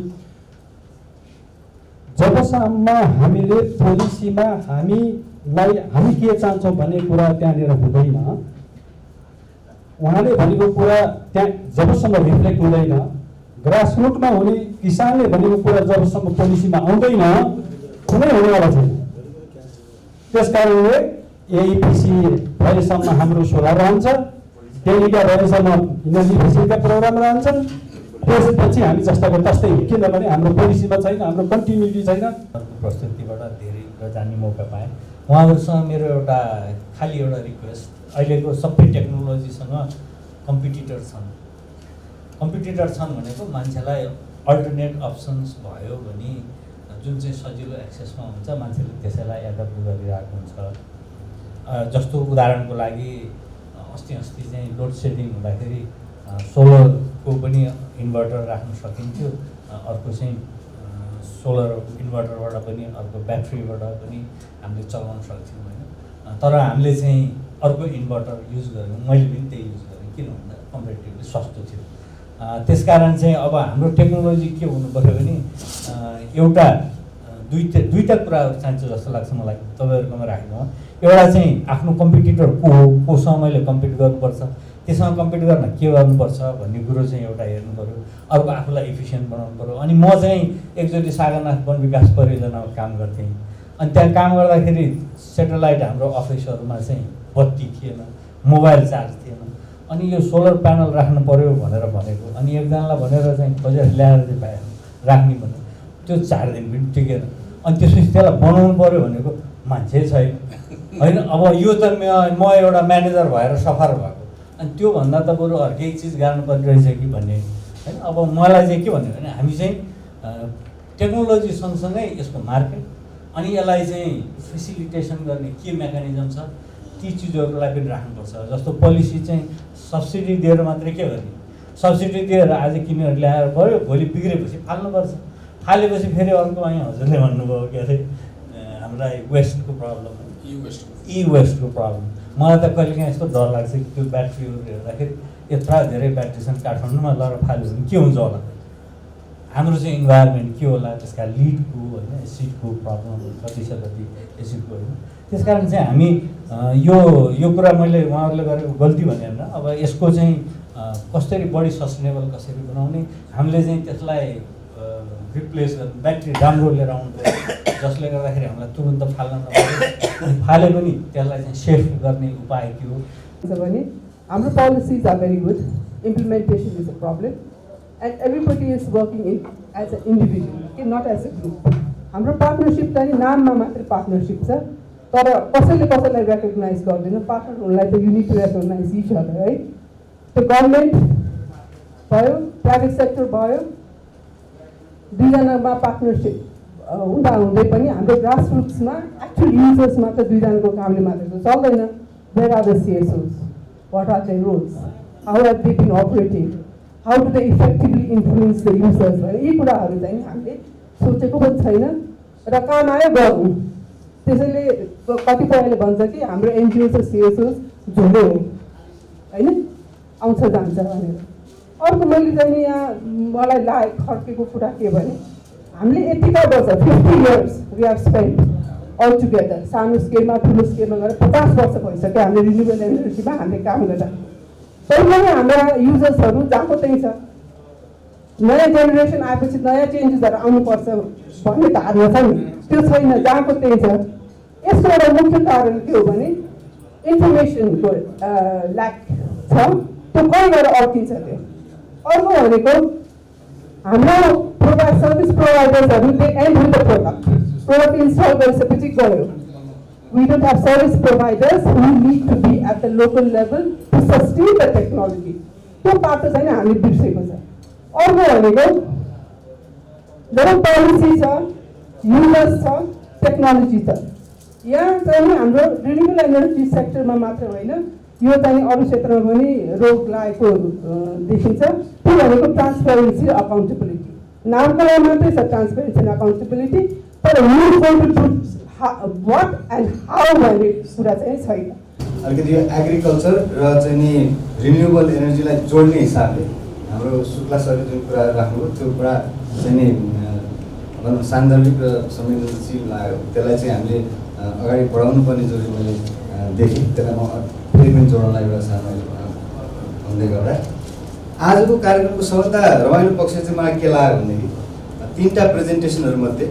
जबसम्म हामीले पोलिसीमा हामी के चाहन्छौँ भन्ने कुरा त्यहाँनिर हुँदैन, उहाँले भनेको कुरा त्यहाँ जबसम्म रिफ्लेक्ट हुँदैन, ग्रासरुटमा हुने किसानले भनेको कुरा जबसम्म पोलिसीमा आउँदैन कुनै हुनेवाला छैन। त्यस कारणले एइपिसी भएसम्म हाम्रो सोलर रहन्छ, डेलिका भएसम्म इनर्जी इफिसियन्टका प्रोग्राम रहन्छन्, त्यसपछि हामी जस्ताको तस्तै, किनभने हाम्रो पोलिसीमा छैन, हाम्रो कन्टिन्युटी छैन। प्रस्तुतिबाट धेरै जान्ने मौका पाएँ। उहाँहरूसँग मेरो खालि एउटा रिक्वेस्ट, अहिलेको सबै टेक्नोलोजीसँग कम्पिटिटर छन् भनेको मान्छेलाई अल्टरनेट अप्सन्स भयो भने जुन चाहिँ सजिलो एक्सेसमा हुन्छ मान्छेले त्यसैलाई एडप्ट गरिरहेको हुन्छ। जस्तो उदाहरणको लागि अस्ति चाहिँ लोड सेडिङ हुँदाखेरि सोलरको पनि इन्भर्टर राख्न सकिन्थ्यो, अर्को चाहिँ सोलर इन्भर्टरबाट पनि अर्को ब्याट्रीबाट पनि हामीले चलाउन सक्थ्यौँ होइन। तर हामीले चाहिँ अर्को इन्भर्टर युज गऱ्यौँ, मैले पनि त्यही युज गरेँ, किन भन्दा कम्पेरिटिभली सस्तो थियो। त्यसकारण चाहिँ अब हाम्रो टेक्नोलोजी के हुनु पऱ्यो भने एउटा दुईवटा कुराहरू चाहिन्छ जस्तो लाग्छ मलाई तपाईँहरूकोमा राख्नु। एउटा चाहिँ आफ्नो कम्पिटिटर को हो, कोसँग मैले कम्पिट गर्नुपर्छ, त्यससँग कम्पिट गर्न के गर्नुपर्छ भन्ने कुरो चाहिँ एउटा हेर्नु पऱ्यो, अर्को आफूलाई इफिसियन्ट बनाउनु पऱ्यो। अनि म चाहिँ एकचोटि सागरनाथ वन विकास परियोजनामा काम गर्थेँ, अनि त्यहाँ काम गर्दाखेरि सेटेलाइट हाम्रो अफिसहरूमा चाहिँ बत्ती थिएन, मोबाइल चार्ज थिएन, अनि यो सोलर प्यानल राख्नु पऱ्यो भनेको, अनि एकजनालाई भनेर चाहिँ खोजेर ल्याएर चाहिँ पाएँ राख्ने भने त्यो 4 दिन पनि टिकेन। अनि त्यसपछि त्यसलाई बनाउनु पऱ्यो भनेको मान्छे छैन होइन। अब यो त म एउटा म्यानेजर भएर सफर भएको, अनि त्योभन्दा त बरु अर्कै चिज गर्नुपर्ने रहेछ कि भन्ने होइन। अब मलाई चाहिँ के भन्यो भने हामी चाहिँ टेक्नोलोजी सँगसँगै यसको मार्केट अनि यसलाई चाहिँ फेसिलिटेसन गर्ने के मेकानिजम छ ती चिजहरूलाई पनि राख्नुपर्छ। जस्तो पोलिसी चाहिँ सब्सिडी दिएर मात्रै के गर्ने, सब्सिडी दिएर आज किनेर ल्याएर पऱ्यो, भोलि बिग्रेपछि फाल्नुपर्छ, फालेपछि फेरि अर्को यहाँ हजुरले भन्नुभयो के अरे हामीलाई वेस्टको प्रब्लम, ई वेस्टको प्रब्लम। मलाई त कहिलेकाहीँ यस्तो डर लाग्छ कि त्यो ब्याट्रीहरू हेर्दाखेरि यत्रा धेरै ब्याट्री छन् काठमाडौँमा, लएर फाल्यो भने के हुन्छ होला, हाम्रो चाहिँ इन्भाइरोमेन्ट के होला, त्यसका लिडको होइन एसिडको प्रब्लम कति छ, कति एसिडको होइन। त्यस कारण चाहिँ हामी यो कुरा मैले उहाँहरूले गरेको गल्ती भने होइन, अब यसको चाहिँ कसरी बढी सस्टेनेबल कसरी बनाउने, हामीले चाहिँ त्यसलाई रिप्लेस गर्नु, ब्याट्री राम्रो लिएर आउनु पऱ्यो जसले गर्दाखेरि हामीलाई तुरुन्त फाल्न नपऱ्यो, फाले पनि त्यसलाई चाहिँ सेफ गर्ने उपाय के हो भने हाम्रो policies are very good, implementation is a problem and everybody is working in as an individual, okay, not as a group. हाम्रो पार्टनरसिप चाहिँ नाममा मात्रै पार्टनरसिप छ, तर कसैले कसैलाई रेकग्नाइज गर्दैन. पार्टनरहरूलाई त you need to recognize each other, है. त्यो गभर्मेन्ट भयो, प्राइभेट सेक्टर भयो, दुईजनामा पार्टनरसिप हुँदा हुँदै पनि हाम्रो ग्रासरुट्समा एक्चुअल युजर्समा त दुईजनाको कामले मात्रै त चल्दैन. Where are the CSOs? What are their roles? How have they been operating? How do they effectively influence the users? यी कुराहरू चाहिँ हामीले सोचेको पनि छैन र काम आयो गरौँ. त्यसैले कतिपयले भन्छ कि हाम्रो NGOs र CSOs झोलो हो, होइन, आउँछ जान्छ भनेर. अर्को मैले चाहिँ यहाँ मलाई खर्केको कुरा के भने हामीले यतिका वर्ष 50 years we have spent all together, सानो स्केलमा ठुलो स्केलमा गरेर 50 वर्ष भइसक्यो हामीले रिन्युएबल एनर्जीमा हामीले काम गर्दा. तैपनि हाम्रा युजर्सहरू जहाँको त्यही छ. नयाँ जेनेरेसन आएपछि नयाँ चेन्जेसहरू आउनुपर्छ भन्ने धारणा छ नि, त्यो छैन, जहाँको त्यही छ. यसको एउटा मुख्य कारण के हो भने इन्फर्मेसनको ल्याक छ, त्यो कहीँ गएर अड्किन्छ. त्यो अर्को भनेको हाम्रो सर्भिस प्रोभाइडर्सहरू they end with the product install गरिसकेपछि गयो. We don't have service providers who need to be at the local level to sustain the technology. त्यो पाटो चाहिँ हामीले बिर्सेको छ. अर्को भनेको जब पोलिसी छ, युजर्स छ, टेक्नोलोजी छ. यहाँ चाहिँ हाम्रो रिन्युएबल एनर्जी सेक्टरमा मात्र होइन, यो चाहिँ अरू क्षेत्रमा पनि रोग लागेको देखिन्छ. त्यो भनेको ट्रान्सपेरेन्सी र अकाउन्टेबिलिटी. नामको लागि मात्रै छ ट्रान्सपेरेन्सी र अकाउन्टेबिलिटी, तर वाट एन्ड हाउ भन्ने कुरा चाहिँ छैन. अलिकति एग्रिकल्चर र चाहिँ नि रिन्युएबल एनर्जीलाई जोड्ने हिसाबले हाम्रो शुक्ला सरले जुन कुरा राख्नुभयो त्यो कुरा चाहिँ नि भनौँ सान्दर्भिक र संवेदनशील लाग्यो. त्यसलाई चाहिँ हामीले अगाडि बढाउनु पर्ने जरुरी मैले देखेँ. त्यसलाई म फेरि पनि जोड्नलाई एउटा सानो भन्दै गर्दा आजको कार्यक्रमको सबभन्दा रमाइलो पक्ष चाहिँ मलाई के लाग्यो भनेदेखि 3टा प्रेजेन्टेसनहरूमध्ये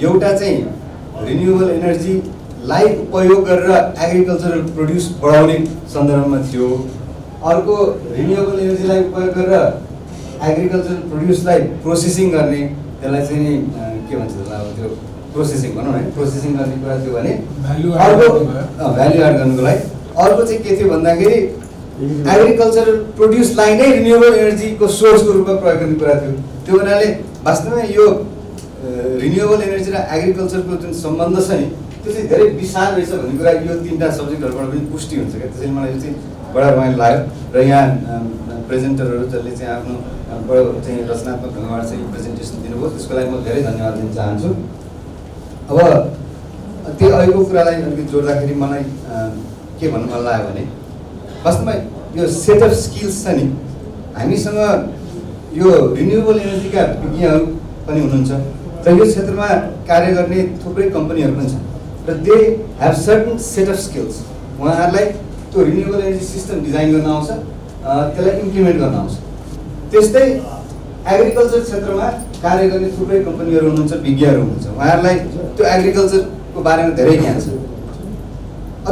एउटा चाहिँ रिन्युएबल एनर्जीलाई उपयोग गरेर एग्रिकल्चरल प्रोड्युस बढाउने सन्दर्भमा थियो. अर्को रिन्युएबल एनर्जीलाई उपयोग गरेर एग्रिकल्चरल प्रोड्युसलाई प्रोसेसिङ गर्ने, त्यसलाई चाहिँ नि के भन्छ त्यसलाई, त्यो प्रोसेसिङ भनौँ है, प्रोसेसिङ गर्ने कुरा थियो भने अर्को भ्याल्यु एड गर्नुको लागि. अर्को चाहिँ के थियो भन्दाखेरि एग्रिकल्चरल प्रोड्युसलाई नै रिन्युएबल एनर्जीको सोर्सको रूपमा प्रयोग गर्ने कुरा थियो. त्यो हुनाले वास्तवमा यो रिन्युएबल एनर्जी र एग्रिकल्चरको जुन सम्बन्ध छ नि त्यो चाहिँ धेरै विशाल रहेछ भन्ने कुरा यो 3टा सब्जेक्टहरूबाट पनि पुष्टि हुन्छ क्या. त्यसैले मलाई यो चाहिँ बडा रमाइलो लाग्यो. र यहाँ प्रेजेन्टरहरू जसले चाहिँ आफ्नो बडो चाहिँ रचनात्मक ढङ्गबाट चाहिँ प्रेजेन्टेसन दिनुभयो त्यसको लागि म धेरै धन्यवाद दिन चाहन्छु. अब त्यो अहिलेको कुरालाई अलिकति जोड्दाखेरि मलाई के भन्नु मन लाग्यो भने वास्तवमा यो सेट अफ स्किल्स छ नि, हामीसँग यो रिन्युएबल एनर्जीका विज्ञहरू पनि हुनुहुन्छ र यो क्षेत्रमा कार्य गर्ने थुप्रै कम्पनीहरू पनि छन् र they have certain set of skills. उहाँहरूलाई त्यो रिन्युएबल एनर्जी सिस्टम डिजाइन गर्न आउँछ, त्यसलाई इम्प्लिमेन्ट गर्न आउँछ. त्यस्तै एग्रिकल्चर क्षेत्रमा कार्य गर्ने थुप्रै कम्पनीहरू हुनुहुन्छ, विज्ञहरू हुनुहुन्छ, उहाँहरूलाई त्यो एग्रिकल्चरको बारेमा धेरै ज्ञान छ.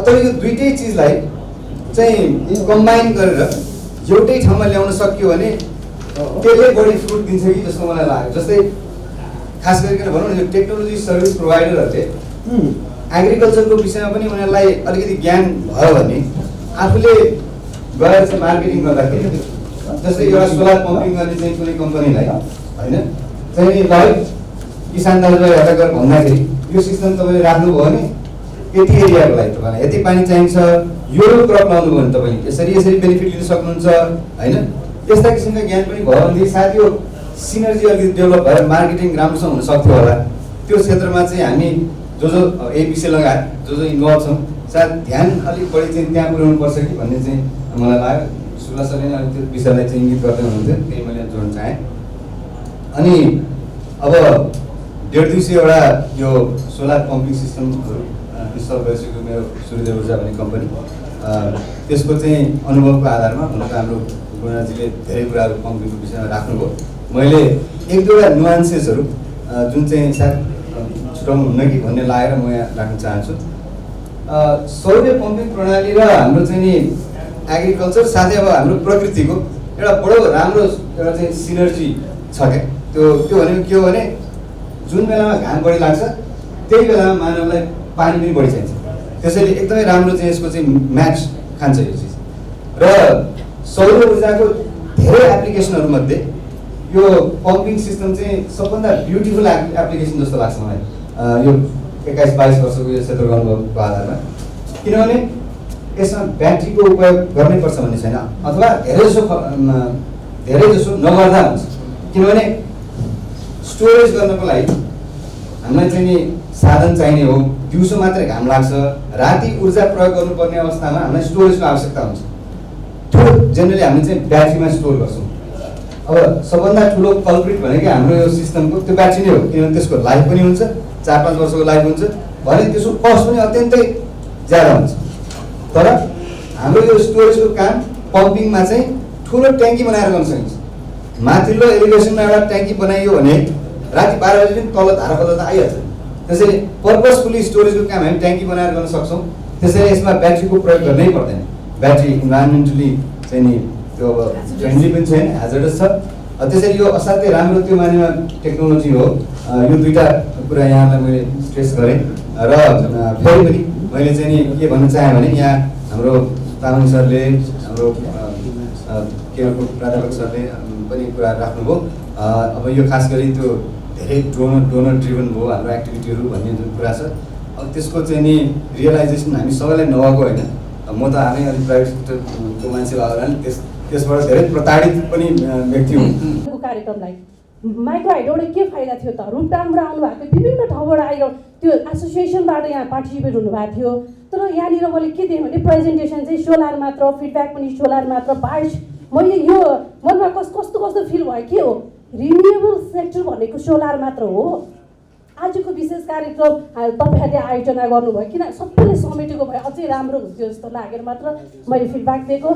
तर यो दुईटै चिजलाई चाहिँ कम्बाइन गरेर एउटै ठाउँमा ल्याउन सकियो भने त्यसले बढी फ्रुट दिन्छ कि जस्तो मलाई लाग्यो. जस्तै खास गरिकन भनौँ न यो टेक्नोलोजी सर्भिस प्रोभाइडरहरूले एग्रिकल्चरको विषयमा पनि उनीहरूलाई अलिकति ज्ञान भयो भने आफूले गएर चाहिँ मार्केटिङ गर्दाखेरि जस्तै एउटा सोलर पम्पिङ गर्ने चाहिँ कुनै कम्पनीलाई होइन चाहिँ ल किसान दाजुभाइहरूलाई गएर भन्दाखेरि यो सिस्टम तपाईँले राख्नुभयो भने यति एरियाको लागि तपाईँलाई यति पानी चाहिन्छ, यो क्रप लाउनुभयो भने तपाईँले यसरी यसरी बेनिफिट लिन सक्नुहुन्छ होइन. यस्ता किसिमका ज्ञान पनि भयो भनेदेखि सायद यो सिनर्जी अलिकति डेभलप भएर मार्केटिङ राम्रोसँग हुन सक्थ्यो होला. त्यो क्षेत्रमा चाहिँ हामी जो यही विषय लगायत जो इन्भल्भ छौँ सायद ध्यान अलिक बढी चाहिँ त्यहाँ पुर्याउनु पर्छ कि भन्ने चाहिँ मलाई लाग्यो. शुक्ला सरले नै अलिक त्यो विषयलाई चाहिँ इङ्गित गर्दै हुनुहुन्थ्यो, त्यही मैले जोड्न चाहेँ. अनि अब 1.5 दिवसीय एउटा यो सोलर पम्पिङ सिस्टमहरू इन्स्टल गरिसकेको मेरो सूर्यदेव ऊर्जा भन्ने कम्पनी, त्यसको चाहिँ अनुभवको आधारमा हुन त हाम्रो गुणाजीले धेरै कुराहरू पम्पिङको विषयमा राख्नुभयो. मैले 1-2वटा नुआन्सेसहरू जुन चाहिँ सायद छुटाउनु हुन्न कि भन्ने लागेर म यहाँ राख्न चाहन्छु. सौर्य पम्पिङ प्रणाली र हाम्रो चाहिँ नि एग्रिकल्चर साथै अब हाम्रो प्रकृतिको एउटा बडो राम्रो एउटा चाहिँ सिनर्जी छ क्या। त्यो भनेको के हो भने जुन बेलामा घाम बढी लाग्छ त्यही बेलामा मानवलाई पानी पनि बढी चाहिन्छ। त्यसैले एकदमै राम्रो चाहिँ यसको चाहिँ म्याच खान्छ यो चिज। र सौर ऊर्जाको धेरै एप्लिकेसनहरूमध्ये यो पम्पिङ सिस्टम चाहिँ सबभन्दा ब्युटिफुल एप्लिकेसन जस्तो लाग्छ मलाई यो 21-22 वर्षको यो क्षेत्र गर्नुभएको आधारमा। किनभने यसमा ब्याट्रीको उपयोग गर्नैपर्छ भन्ने छैन, अथवा धेरै जसो नगर्दा हुन्छ। किनभने स्टोरेज गर्नको लागि हामीलाई चाहिँ नि साधन चाहिने हो, दिउँसो मात्रै घाम लाग्छ, राति ऊर्जा प्रयोग गर्नुपर्ने अवस्थामा हामीलाई स्टोरेजको आवश्यकता हुन्छ। त्यो जेनरली हामीले चाहिँ ब्याट्रीमा स्टोर गर्छौँ। अब सबभन्दा ठुलो कल्प्रिट भनेको हाम्रो यो सिस्टमको त्यो ब्याट्री नै हो। किनभने त्यसको लाइफ पनि हुन्छ, 4-5 वर्षको लाइफ हुन्छ भने त्यसको कस्ट पनि अत्यन्तै ज्यादा हुन्छ। तर हाम्रो यो स्टोरेजको काम पम्पिङमा चाहिँ ठुलो ट्याङ्की बनाएर गर्न सकिन्छ। माथिल्लो एलिभेसनमा एउटा ट्याङ्की बनाइयो भने राति 12 बजी पनि तल धारा बदल्दा आइहाल्छ। त्यसैले पर्पसफुली स्टोरेजको काम हामी ट्याङ्की बनाएर गर्न सक्छौँ। त्यसैले यसमा ब्याट्रीको प्रयोग गर्नै पर्दैन। ब्याट्री इन्भाइरोमेन्टली चाहिँ नि त्यो अब फ्रेन्डली पनि छैन, ह्याजर्डस छ। त्यसैले यो असाध्यै राम्रो त्यो मानेमा टेक्नोलोजी हो। यो दुईवटा कुरा यहाँलाई मैले स्ट्रेस गरेँ। र फेरि पनि मैले चाहिँ नि के भन्न चाहेँ भने यहाँ हाम्रो तामाङ सरले, हाम्रो केरलको प्राध्यापक सरले पनि कुरा राख्नुभयो। अब यो खास गरी त्यो धेरै डोनर ड्रिभन भयो हाम्रो एक्टिभिटीहरू भन्ने जुन कुरा छ, अब त्यसको चाहिँ नि रियलाइजेसन हामी सबैलाई नभएको होइन। म त आफै अलिक प्राइभेट सेक्टरको मान्छे भएको हुनाले त्यसबाट धेरै प्रताडित पनि व्यक्ति हुँ। कार्यक्रमलाई माइक्रो हाइड्रोबाट के फाइदा थियो त? रुपटाङबाट आउनुभएको विभिन्न ठाउँबाट आएर त्यो एसोसिएसनबाट यहाँ पार्टिसिपेट हुनुभएको थियो। तर यहाँनिर मैले के देखेँ भने प्रेजेन्टेसन चाहिँ सोलर मात्र, फिडब्याक पनि सोलर मात्र, बाइस मैले यो मनमा कस्तो फिल भयो के हो, रिन्युएबल सेक्टर भनेको सोलर मात्र हो। आजको विशेष कार्यक्रम तपाईँहरूले आयोजना गर्नुभयो, किन सबैले समेटेको भए अझै राम्रो हुन्थ्यो जस्तो लागेर मात्र मैले फिडब्याक दिएको।